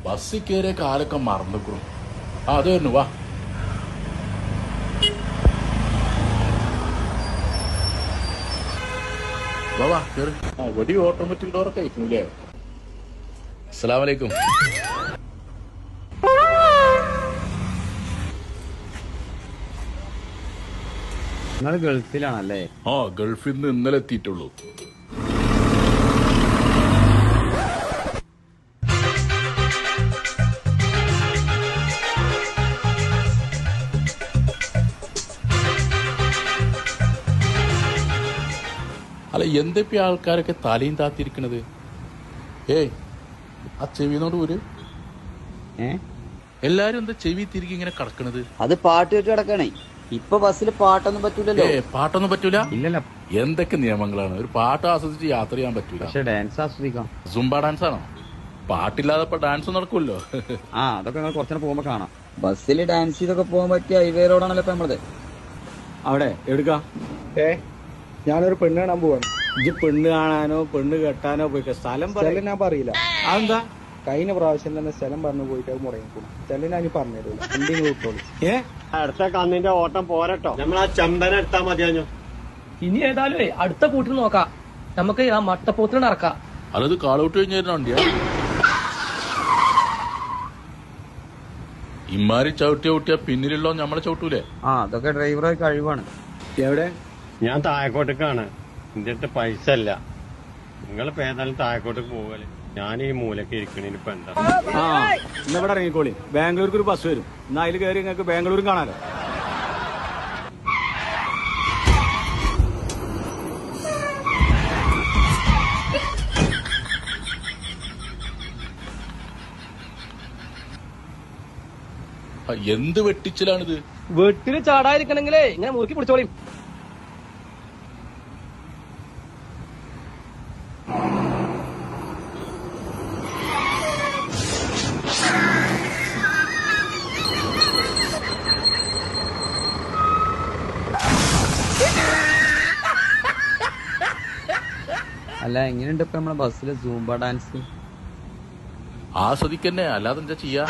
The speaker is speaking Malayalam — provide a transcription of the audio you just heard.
ബസ്സിൽ കയറിയ കാലൊക്കെ മറന്നിക്കണം. അത് തന്നെ വാ. വാ കേറ്. വടി ഓട്ടോമാറ്റിക് ഡോറൊക്കെ അയക്കണില്ലേ? അസ്സലാമു അലൈക്കും. നിങ്ങൾ ഗൾഫിലാണല്ലേ? ആ, ഗൾഫിൽ നിന്ന് ഇന്നലെ എത്തിയിട്ടുള്ളൂ. അല്ല, എന്തൊക്കെ ആൾക്കാരൊക്കെ തലയും താത്തിരിക്കണത്? ഏയ്, ആ ചെവിനോട് ഒരു എല്ലാരും എന്താ ചെവി തിരികെ ഇങ്ങനെ കിടക്കണത്? അത് പാട്ട് വെച്ച് കിടക്കണേ. ഇപ്പൊ ബസ്സിൽ പാട്ടൊന്നും പറ്റൂലല്ലോ. പാട്ടൊന്നും പറ്റൂല? ഇല്ലല്ല. എന്തൊക്കെ നിയമങ്ങളാണ്! ഒരു പാട്ട് ആസ്വദിച്ച് യാത്ര ചെയ്യാൻ പറ്റൂല. പക്ഷെ ഡാൻസ് ആസ്വദിക്കാം. സുംബ ഡാൻസ് ആണോ? പാട്ടില്ലാതെ ഇപ്പൊ ഡാൻസ് നടക്കുമല്ലോ. ആ, അതൊക്കെ നിങ്ങൾ കുറച്ചു പോകുമ്പോ കാണാം. ബസ്സിൽ ഡാൻസ് ചെയ്തൊക്കെ പോകാൻ പറ്റിയ ഹൈവേ റോഡാണല്ലോ ഇപ്പൊ നമ്മളത്. അവിടെ എടുക്ക. ഞാനൊരു പെണ്ണ് കാണാൻ പോവാണ്. ഇജ്ജ് പെണ്ണ് കാണാനോ പെണ്ണ് കെട്ടാനോ പോയി സ്ഥലം സ്ഥലം ഞാൻ പറയില്ല. അതെന്താ? കഴിഞ്ഞ പ്രാവശ്യം തന്നെ സ്ഥലം പറഞ്ഞു പോയിട്ട് അത് മുടങ്ങിക്കും. സ്ഥലം ഞാൻ പറഞ്ഞു തരൂല. എന്തെങ്കിലും വിട്ടോളൂ. അടുത്ത കന്നിന്റെ ഓട്ടം പോരട്ടോ. നമ്മൾ ആ ചമ്പന എടുത്താ മതിയാഞ്ഞോ. ഇനി ഏതായാലും അടുത്ത കൂട്ടിൽ നോക്കാം. നമുക്ക് ആ മട്ടപ്പോത്തിന് നടക്കാം. അല്ലത് കാളൗട്ട് കഴിഞ്ഞാ ഇമാരി ചവിട്ടിയ പിന്നിലുള്ളോ നമ്മളെ ചവിട്ടൂലേ? ആ, അതൊക്കെ ഡ്രൈവറെ കഴിവാണ്. എവിടെ? ഞാൻ താഴെക്കോട്ടേക്കാണ്. എന്റെ അടുത്ത് പൈസ ഇല്ല. നിങ്ങൾ ഏതായാലും താഴെക്കോട്ടേക്ക് പോകല്. ഞാൻ ഈ മൂലക്ക് ഇരിക്കണേന് ഇപ്പൊ എന്താ? ആ, ഇന്ന് ഇവിടെ ഇറങ്ങിക്കോളി. ബാംഗ്ലൂർക്ക് ഒരു ബസ് വരും. എന്നാ അതിൽ കയറി നിങ്ങൾക്ക് ബാംഗ്ലൂരും കാണാലോ. എന്ത് വെട്ടിച്ചിലാണിത്? വീട്ടില് ചാടാതിരിക്കണെങ്കിലേ ഇങ്ങനെ മുറുക്കി പിടിച്ചോളി. അല്ല, എങ്ങനെയുണ്ട് ഇപ്പൊ നമ്മളെ ബസ്സിലെ സൂംബ ഡാൻസ്? ആസ്വദിക്കന്നെ, അല്ലാതെ എന്താ ചെയ്യാ?